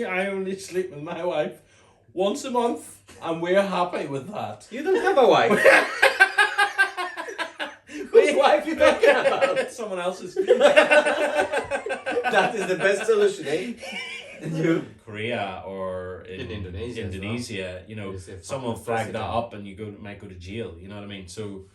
I only sleep with my wife once a month, and we're happy with that. You don't have a wife. Whose wife you talking about? Someone else's. That is the best solution, eh? You. Korea or in Indonesia, you know, someone flag that up and you might go to jail. You know what I mean? So.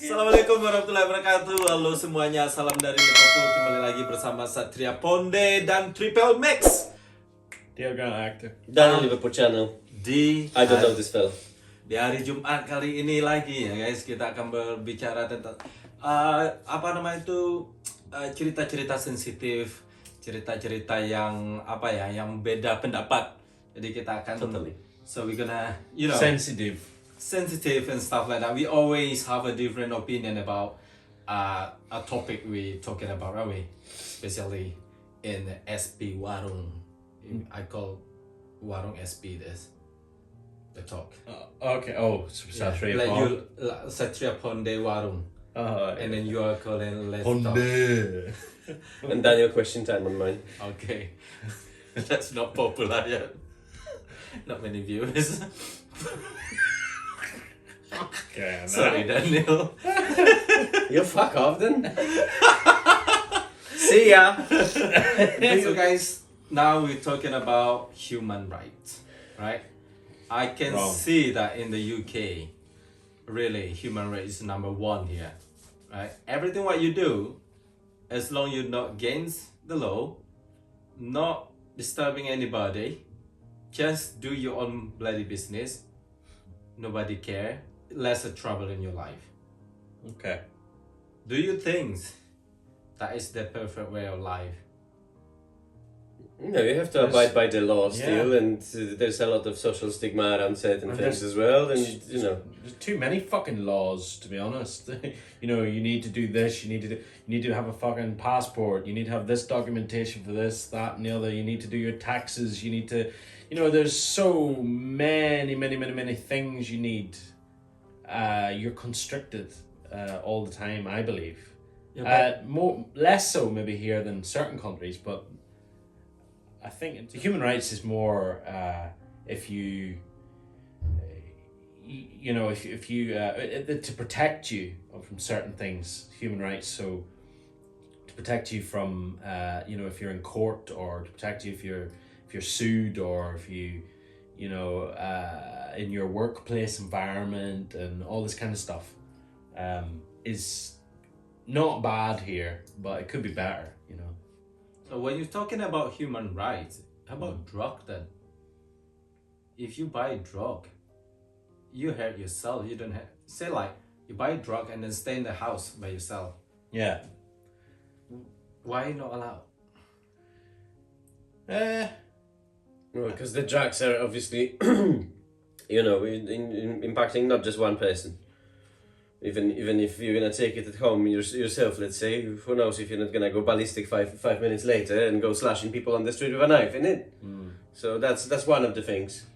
Assalamualaikum warahmatullahi wabarakatuh. Halo semuanya, salam dari Liverpool. Kembali lagi bersama Satria, Ponde dan Triple Max. Dia actor. Dan Liverpool Channel. I don't know this fella. Di hari Jumat kali ini lagi ya guys, kita akan berbicara tentang cerita-cerita sensitif, cerita-cerita yang yang beda pendapat. Jadi kita akan So we're gonna, sensitive and stuff like that. We always have a different opinion about a topic we talking about, are we? Especially in SP Warung. I call Warung SP this. The talk. Okay. Oh, Satria. Like you, Satria Ponde Warung. And then you are calling Let's Talk. Ponde. And Daniel question time on mine. Okay. That's not popular yet. Not many viewers. Okay, Sorry, Daniel. You fuck off then. See ya. So guys, now we're talking about human rights, right? I can see that in the UK, really, human rights is number one here, right? Everything what you do, as long you're not against the law, not disturbing anybody, just do your own bloody business. Nobody care. Less trouble in your life. Okay. Do you think that is the perfect way of life? No, you have to abide by the law still, and there's a lot of social stigma around certain things as well, and there's too many fucking laws, to be honest. You need to do this, you need to have a fucking passport, you need to have this documentation for this, that and the other, you need to do your taxes, you need to, there's so many things you need. You're constricted all the time, I believe. Yeah, less so maybe here than certain countries, but I think human rights is more if you to protect you from certain things. Human rights, so to protect you from if you're in court, or to protect you if you're sued, or if you in your workplace environment and all this kind of stuff is not bad here, but it could be better, So when you're talking about human rights, how about drug then? If you buy drug, you hurt yourself. You don't have, say like you buy drug and then stay in the house by yourself. Yeah. Why not allowed? Well, because the drugs are obviously, impacting not just one person. Even if you're gonna take it at home yourself, let's say, who knows if you're not gonna go ballistic five minutes later and go slashing people on the street with a knife, innit? So that's one of the things.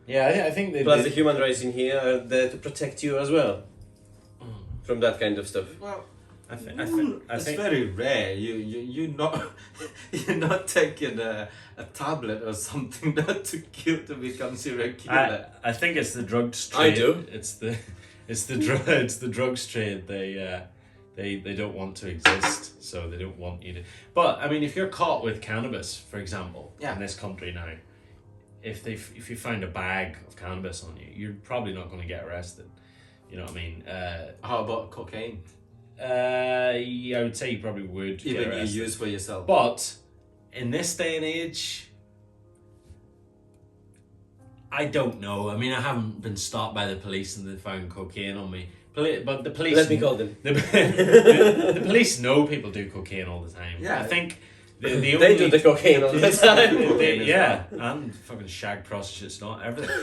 Yeah, I think plus the human rights in here are there to protect you as well from that kind of stuff. Well, I think it's very rare. You're not taking a tablet or something not to become serial killer. I think it's the drugs trade. I do. It's the drugs trade. They don't want to exist, so they don't want you to. But I mean, if you're caught with cannabis, for example, in this country now, if you find a bag of cannabis on you, you're probably not going to get arrested. You know what I mean? How about cocaine? Yeah, I would say you probably would get Even arrested. you use for yourself. But in this day and age, I don't know. I mean, I haven't been stopped by the police and they found cocaine on me. But the police... Let me call them. The police know people do cocaine all the time. Yeah. I think the They only... do the cocaine all the time. Yeah, and fucking shag prostitutes, not everything.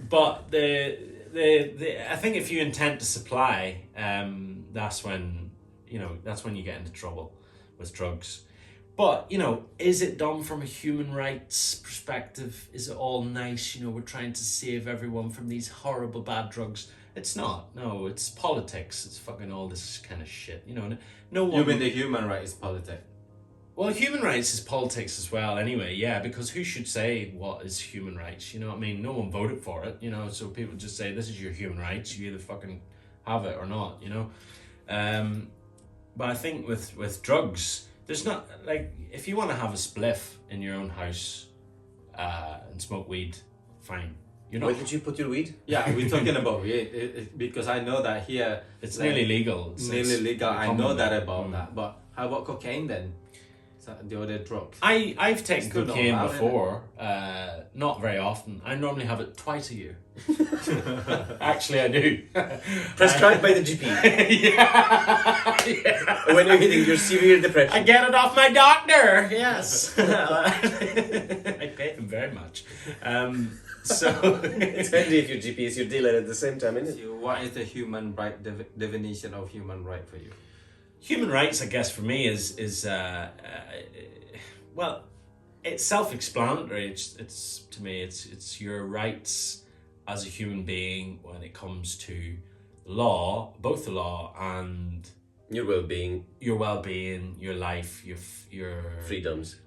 But I think if you intend to supply, that's when you get into trouble with drugs. But, is it done from a human rights perspective? Is it all nice? We're trying to save everyone from these horrible bad drugs. It's not. No, it's politics. It's fucking all this kind of shit. No one... You mean the human rights politics? Well, human rights is politics as well anyway, yeah, because who should say what is human rights? You know what I mean? No one voted for it, so people just say, this is your human rights, you either fucking have it or not, But I think with drugs, there's not, if you want to have a spliff in your own house and smoke weed, fine. Where did you put your weed? Yeah, we're talking about weed, because I know that here... It's nearly legal. It's nearly legal, I know that about that, but how about cocaine then? The other drugs. I've taken Still cocaine not before, not very often. I normally have it twice a year. Actually, I do. Prescribed by the GP. yeah. When you're hitting your severe depression. I get it off my doctor. Yes. I pay him very much. So It's handy if your GP is your dealer at the same time, isn't it? So what is the human right definition of human right for you? Human rights, I guess, for me is well, it's self-explanatory. It's to me, it's your rights as a human being when it comes to law, both the law and Your well-being. your well-being, your life, your Freedoms.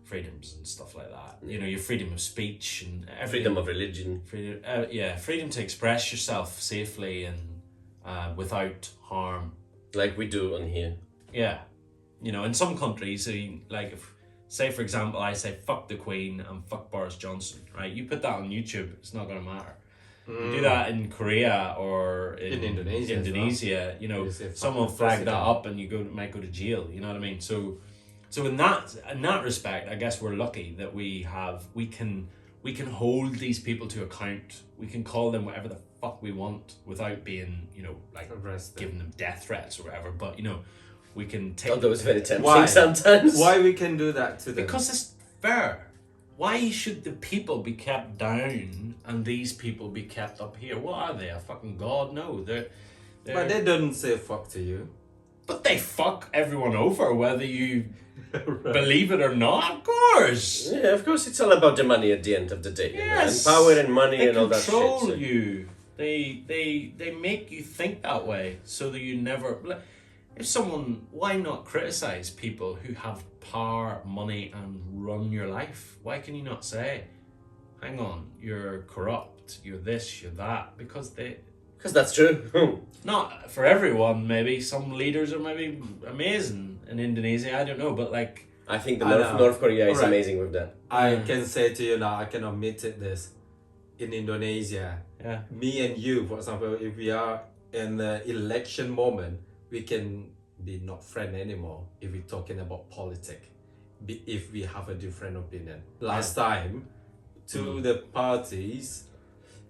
and stuff like that. Your freedom of speech and everything. Freedom of religion. Freedom to express yourself safely and without harm. Like we do on here. Yeah, in some countries, if, say for example, I say fuck the Queen and fuck Boris Johnson, right? You put that on YouTube, it's not gonna matter. You do that in Korea or in Indonesia, You say fuck someone the flag that president. up and you might go to jail. You know what I mean? So in that respect, I guess we're lucky that we can hold these people to account. We can call them whatever the fuck we want without being, Arrested. giving them death threats or whatever. But we can take. Although it's very tempting Why? sometimes. Why we can do that to them? Because it's fair. Why should the people be kept down and these people be kept up here? What are they? A fucking god? No, they're But they don't say fuck to you. but they fuck everyone over, whether you believe it or not. Of course, Yeah, of course, it's all about the money at the end of the day. yes. And power and money They and all that shit. control So. you. They make you think that way so that you never. If someone, why not criticize people who have power, money, and run your life? Why can you not say, hang on, you're corrupt, you're this, you're that? Because That's true. not for everyone, maybe. Some leaders are maybe amazing in Indonesia, I don't know, but I think I know. North Korea is Alright. amazing with that. I can say to you now, I can admit it this. In Indonesia, yeah. me and you, for example, if we are in the election moment, we can be not friend anymore if we're talking about politics. If we have a different opinion. Last time, to the parties,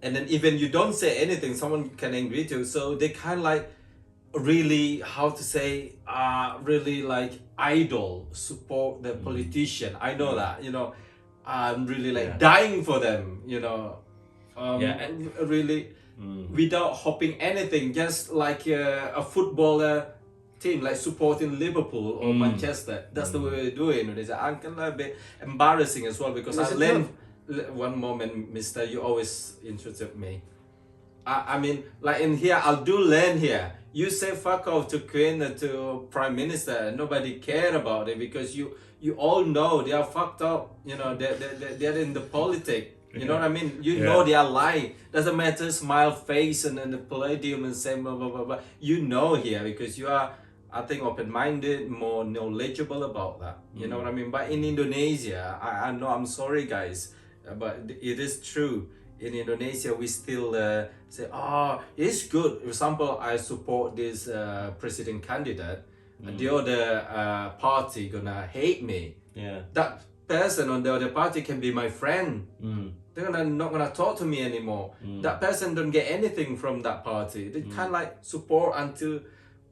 and then even you don't say anything, someone can agree to you. So they kind of really, how to say, really idol, support the politician. I know that, I'm really dying for them, really without hoping anything, just like a footballer team, like supporting Liverpool or Manchester. That's the way we're doing. It's a bit embarrassing as well because I learned one moment, mister, you always interrupted me. I mean, like in here, I'll do learn here. You say fuck off to Queen, to Prime Minister, nobody care about it because you all know they are fucked up. They're in the politics. You know what I mean? You know they are lying. Doesn't matter, smile face and then the palladium and say blah blah blah blah. You know here because you are, I think, open-minded, more knowledgeable about that. You know what I mean? But in Indonesia, I know, I'm sorry guys, but it is true. In Indonesia, we still say, it's good. For example, I support this president candidate, and the other party gonna hate me. Yeah. That person on the other party can be my friend. They're not gonna talk to me anymore. That person don't get anything from that party. They kind of like support until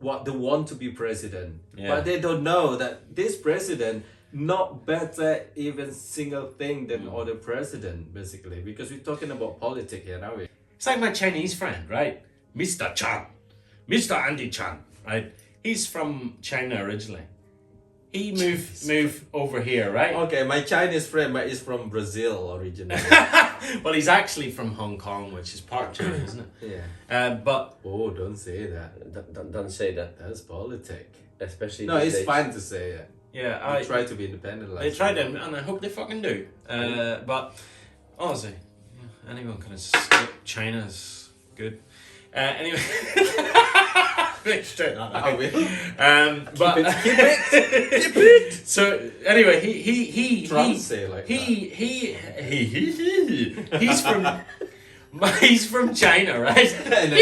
what they want to be president, but they don't know that this president not better even single thing than other president, basically, because we're talking about politics here, now. It's like my Chinese friend, right? Mr. Chan. Mr. Andy Chan, right? He's from China originally. He moved over here, right? Okay, my Chinese friend is from Brazil originally. Well, he's actually from Hong Kong, which is part China, isn't it? Yeah. But Don't say that. Don't say that. That's politics. Especially No, these it's days. fine to say it. yeah, I try to be independent. They tried it, and I hope they fucking do. But honestly, anyone can skip China's good. Anyway, straight that I out. will. But Keep it. so anyway, he Trump say like he's from China, right? And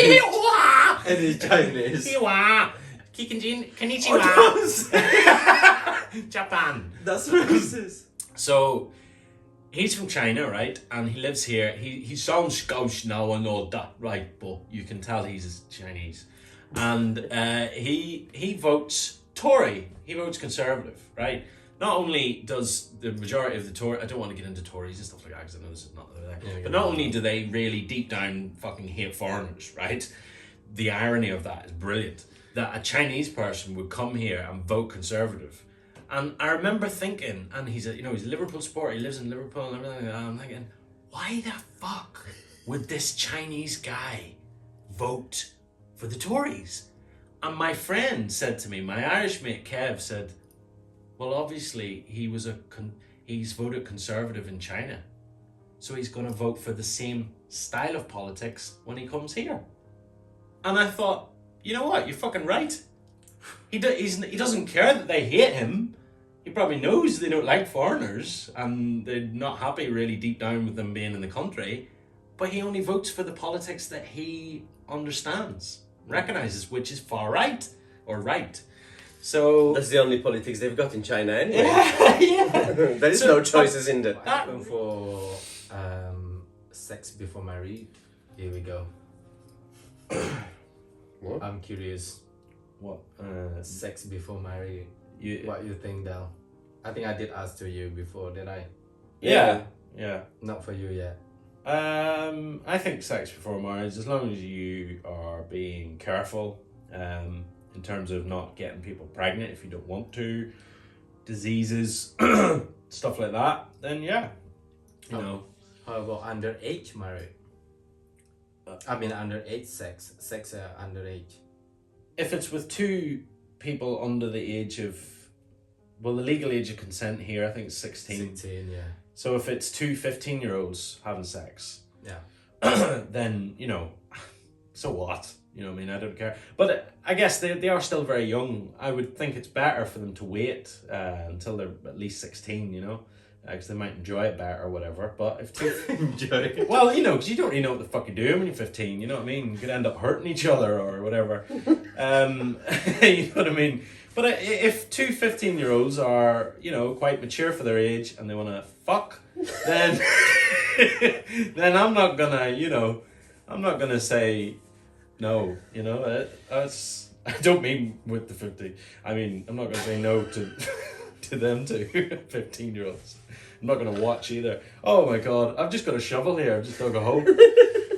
it's Chinese. Japan. That's racist. So he's from China, right? And he lives here. He sounds Scouse now and all that, right? But you can tell he's Chinese. And he votes Tory. He votes Conservative, right? Not only does the majority of the Tory, I don't want to get into Tories and stuff like that because I know this is not there. But not only do they really deep down fucking hate foreigners, right? The irony of that is brilliant. That a Chinese person would come here and vote Conservative. And I remember thinking, and he's a Liverpool supporter, he lives in Liverpool and everything, and I'm thinking, why the fuck would this Chinese guy vote for the Tories? And my friend said to me, my Irish mate Kev said, well, obviously he's voted Conservative in China, so he's going to vote for the same style of politics when he comes here. And I thought, you know what, you're fucking right. He doesn't care that they hate him. He probably knows they don't like foreigners and they're not happy really deep down with them being in the country, but he only votes for the politics that he understands, recognises, which is far right or right. So That's the only politics they've got in China anyway. yeah. There is no choices in that. What happened for sex before marriage? Here we go. What? I'm curious. What? Sex before marriage. You, What you think, Del? I think I did ask to you before, did I? yeah. Not for you yet. I think sex before marriage, as long as you are being careful, in terms of not getting people pregnant if you don't want to, diseases, stuff like that, then yeah, you know. How about underage marriage? I mean underage sex underage. If it's with two people under the age of, well, the legal age of consent here, I think it's 16. 16, yeah. So if it's two 15-year-olds having sex, Yeah. then, you know, so what? You know what I mean? I don't care. But I guess they are still very young. I would think it's better for them to wait until they're at least 16, you know? Because they might enjoy it better or whatever. But if two... Enjoy it. Well, you know, because you don't really know what the fuck you're doing when you're 15, you know what I mean? You could end up hurting each other or whatever. You know what I mean? But if two 15-year-olds are, you know, quite mature for their age and they want to fuck, then then I'm not gonna, you know, I'm not gonna say no, you know. That's, I don't mean with the 50. I mean, I'm not gonna say no to to them too, 15-year-olds. I'm not gonna watch either. Oh my god, I've just got a shovel here. I've just dug a hole.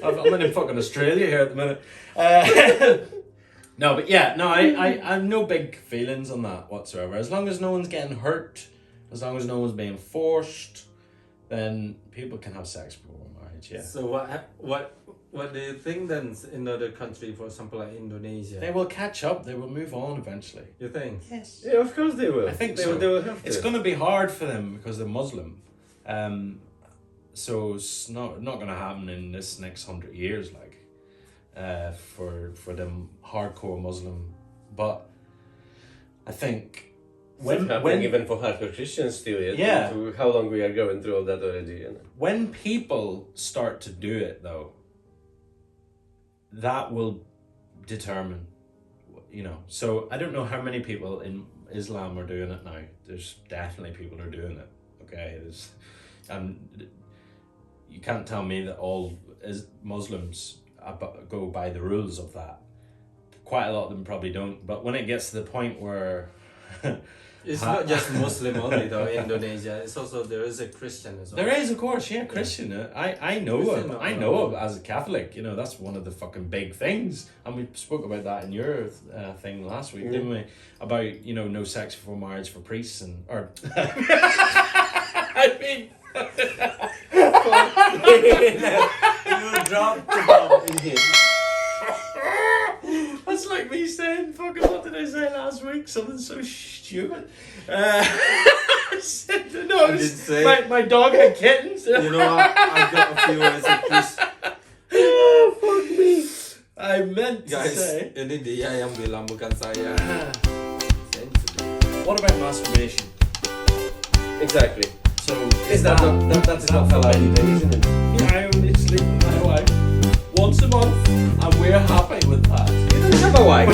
I'm in fucking Australia here at the minute. No, but yeah, no, I have no big feelings on that whatsoever. As long as no one's getting hurt, as long as no one's being forced, then people can have sex before marriage, yeah. So what do you think then in other country, for example like Indonesia? They will catch up, they will move on eventually. You think? Yes. Yeah, of course they will. I think they so. Will, they will have to. It's going to be hard for them because they're Muslim. So it's not going to happen in this next 100 years, like, for them hardcore Muslim. But I think when happening even for hardcore Christians still yet. Yeah. To how long we are going through all that already. You know? when people start to do it though, that will determine, you know. So I don't know how many people in Islam are doing it now. There's definitely people who are doing it. Okay, there's, you can't tell me that all Muslims go by the rules of that. Quite a lot of them probably don't. But when it gets to the point where It's not just Muslim only though. Indonesia. It's also there is a Christian as well. there is, of course, yeah, Christian. I know Christian, him. I know him as a Catholic. You know, that's one of the fucking big things. And we spoke about that in your thing last week, didn't we? About, you know, no sex before marriage for priests and or. I mean. You dropped the bomb in here. That's like me saying, fucking, what did I say last week? Something so stupid. I said, no, did say- my dog had kittens. You know what? I've got a few words of Chris. Oh, fuck me. I meant to Guys, say. ini dia yang bilang bukan saya. What about masturbation? Exactly. So, Is that is not halal either, isn't it? I only sleep with my wife once a month, and we're happy with that. You don't have a wife.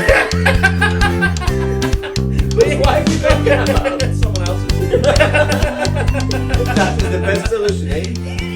But why we don't get someone else's? That is the best solution, eh?